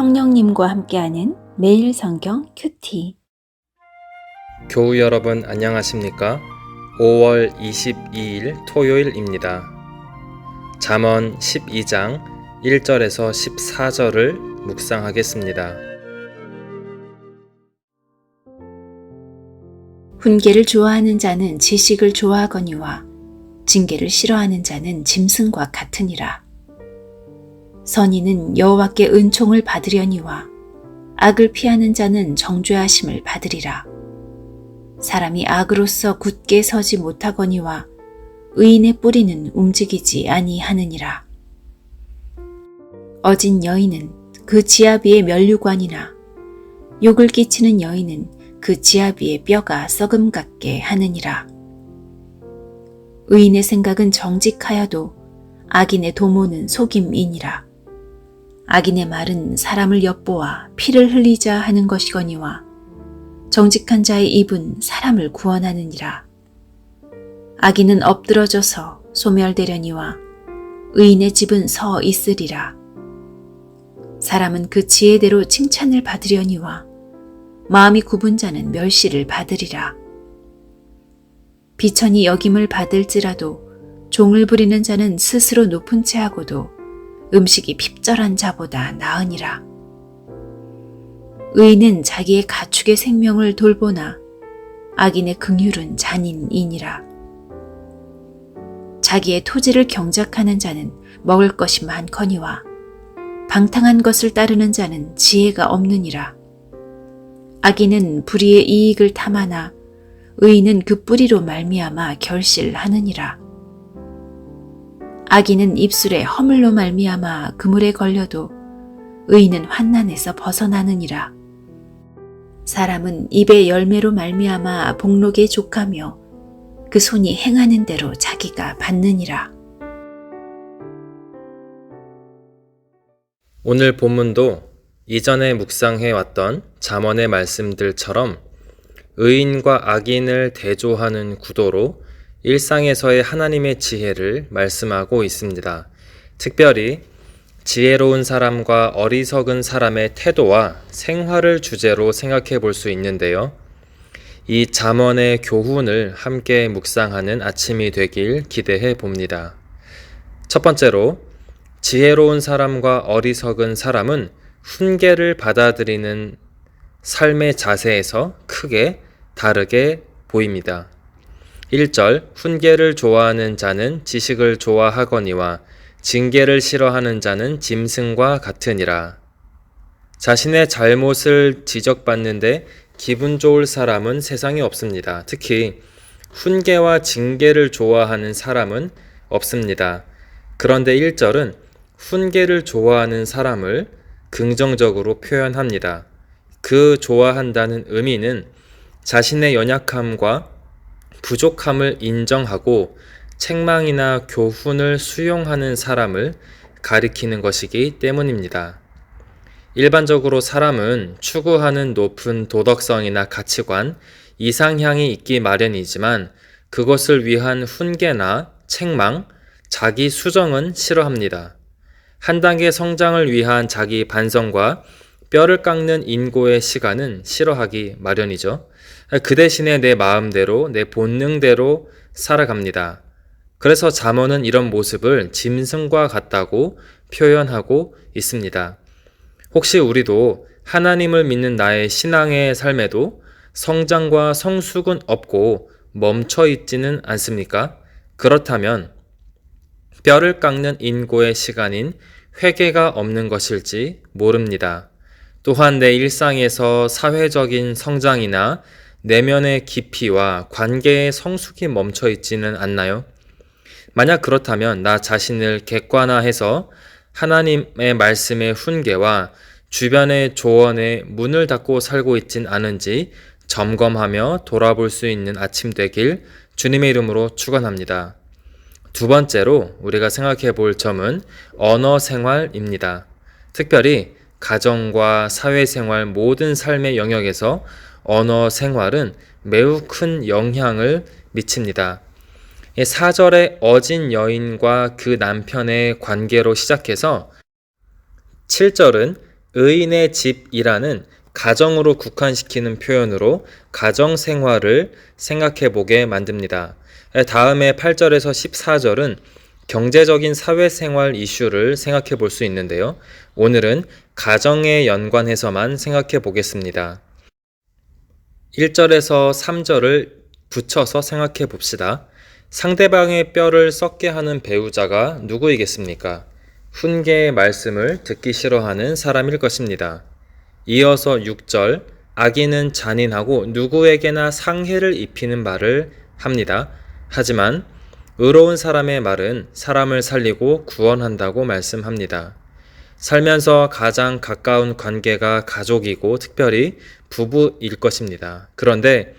성령님과 함께하는 매일 성경 큐티. 교우 여러분 안녕하십니까? 5월 22일 토요일입니다. 잠언 12장 1절에서 14절을 묵상하겠습니다. 훈계를 좋아하는 자는 지식을 좋아하거니와 징계를 싫어하는 자는 짐승과 같으니라. 선인은 여호와께 은총을 받으려니와 악을 피하는 자는 정죄하심을 받으리라. 사람이 악으로서 굳게 서지 못하거니와 의인의 뿌리는 움직이지 아니하느니라. 어진 여인은 그 지아비의 면류관이나 욕을 끼치는 여인은 그 지아비의 뼈가 썩음 같게 하느니라. 의인의 생각은 정직하여도 악인의 도모는 속임이니라. 악인의 말은 사람을 엿보아 피를 흘리자 하는 것이거니와 정직한 자의 입은 사람을 구원하느니라. 악인은 엎드러져서 소멸되려니와 의인의 집은 서 있으리라. 사람은 그 지혜대로 칭찬을 받으려니와 마음이 굽은 자는 멸시를 받으리라. 비천이 여김을 받을지라도 종을 부리는 자는 스스로 높은 채하고도 음식이 핍절한 자보다 나으니라. 의인은 자기의 가축의 생명을 돌보나 악인의 긍휼은 잔인이니라. 자기의 토지를 경작하는 자는 먹을 것이 많거니와 방탕한 것을 따르는 자는 지혜가 없느니라. 악인은 불의의 이익을 탐하나 의인은 그 뿌리로 말미암아 결실하느니라. 악인은 입술에 허물로 말미암아 그물에 걸려도 의인은 환난에서 벗어나느니라. 사람은 입의 열매로 말미암아 복록에 족하며 그 손이 행하는 대로 자기가 받느니라. 오늘 본문도 이전에 묵상해왔던 잠언의 말씀들처럼 의인과 악인을 대조하는 구도로 일상에서의 하나님의 지혜를 말씀하고 있습니다. 특별히 지혜로운 사람과 어리석은 사람의 태도와 생활을 주제로 생각해 볼 수 있는데요. 이 잠언의 교훈을 함께 묵상하는 아침이 되길 기대해 봅니다. 첫 번째로, 지혜로운 사람과 어리석은 사람은 훈계를 받아들이는 삶의 자세에서 크게 다르게 보입니다. 1절, 훈계를 좋아하는 자는 지식을 좋아하거니와 징계를 싫어하는 자는 짐승과 같으니라. 자신의 잘못을 지적받는데 기분 좋을 사람은 세상에 없습니다. 특히 훈계와 징계를 좋아하는 사람은 없습니다. 그런데 1절은 훈계를 좋아하는 사람을 긍정적으로 표현합니다. 그 좋아한다는 의미는 자신의 연약함과 부족함을 인정하고 책망이나 교훈을 수용하는 사람을 가리키는 것이기 때문입니다. 일반적으로 사람은 추구하는 높은 도덕성이나 가치관, 이상향이 있기 마련이지만 그것을 위한 훈계나 책망, 자기 수정은 싫어합니다. 한 단계 성장을 위한 자기 반성과 뼈를 깎는 인고의 시간은 싫어하기 마련이죠. 그 대신에 내 마음대로, 내 본능대로 살아갑니다. 그래서 잠언은 이런 모습을 짐승과 같다고 표현하고 있습니다. 혹시 우리도 하나님을 믿는 나의 신앙의 삶에도 성장과 성숙은 없고 멈춰 있지는 않습니까? 그렇다면 뼈를 깎는 인고의 시간인 회개가 없는 것일지 모릅니다. 또한 내 일상에서 사회적인 성장이나 내면의 깊이와 관계의 성숙이 멈춰 있지는 않나요? 만약 그렇다면 나 자신을 객관화해서 하나님의 말씀의 훈계와 주변의 조언에 문을 닫고 살고 있진 않은지 점검하며 돌아볼 수 있는 아침 되길 주님의 이름으로 축원합니다. 두 번째로 우리가 생각해 볼 점은 언어 생활입니다. 특별히 가정과 사회생활 모든 삶의 영역에서 언어 생활은 매우 큰 영향을 미칩니다. 4절의 어진 여인과 그 남편의 관계로 시작해서 7절은 의인의 집이라는 가정으로 국한시키는 표현으로 가정 생활을 생각해 보게 만듭니다. 다음에 8절에서 14절은 경제적인 사회생활 이슈를 생각해 볼 수 있는데요. 오늘은 가정에 연관해서만 생각해 보겠습니다. 1절에서 3절을 붙여서 생각해 봅시다. 상대방의 뼈를 썩게 하는 배우자가 누구이겠습니까? 훈계의 말씀을 듣기 싫어하는 사람일 것입니다. 이어서 6절, 악인은 잔인하고 누구에게나 상해를 입히는 말을 합니다. 하지만 의로운 사람의 말은 사람을 살리고 구원한다고 말씀합니다. 살면서 가장 가까운 관계가 가족이고 특별히 부부일 것입니다. 그런데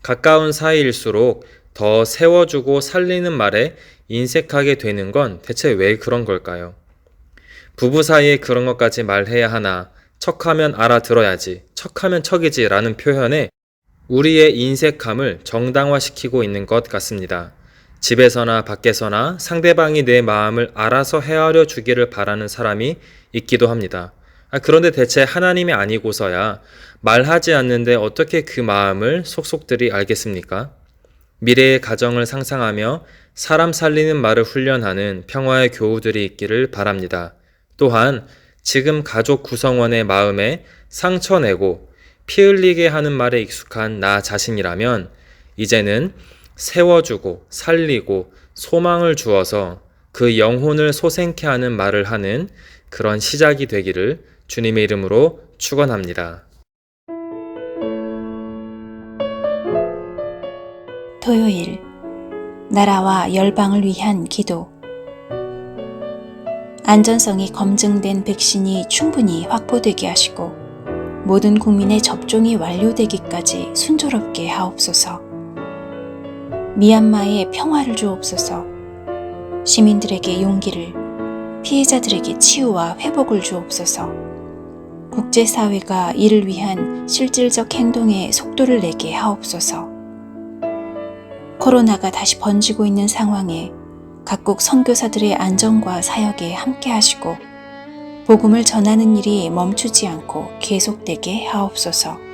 가까운 사이일수록 더 세워주고 살리는 말에 인색하게 되는 건 대체 왜 그런 걸까요? 부부 사이에 그런 것까지 말해야 하나, 척하면 알아들어야지, 척하면 척이지 라는 표현에 우리의 인색함을 정당화시키고 있는 것 같습니다. 집에서나 밖에서나 상대방이 내 마음을 알아서 헤아려 주기를 바라는 사람이 있기도 합니다. 그런데 대체 하나님이 아니고서야 말하지 않는데 어떻게 그 마음을 속속들이 알겠습니까? 미래의 가정을 상상하며 사람 살리는 말을 훈련하는 평화의 교우들이 있기를 바랍니다. 또한 지금 가족 구성원의 마음에 상처 내고 피 흘리게 하는 말에 익숙한 나 자신이라면 이제는 세워주고 살리고 소망을 주어서 그 영혼을 솟행케 하는 말을 하는 그런 시작이 되기를 주님의 이름으로 축원합니다. 토요일, 나라와 열방을 위한 기도. 안전성이 검증된 백신이 충분히 확보되게 하시고 모든 국민의 접종이 완료되기까지 순조롭게 하옵소서. 미얀마에 평화를 주옵소서. 시민들에게 용기를, 피해자들에게 치유와 회복을 주옵소서. 국제사회가 이를 위한 실질적 행동에 속도를 내게 하옵소서. 코로나가 다시 번지고 있는 상황에 각국 선교사들의 안전과 사역에 함께 하시고 복음을 전하는 일이 멈추지 않고 계속되게 하옵소서.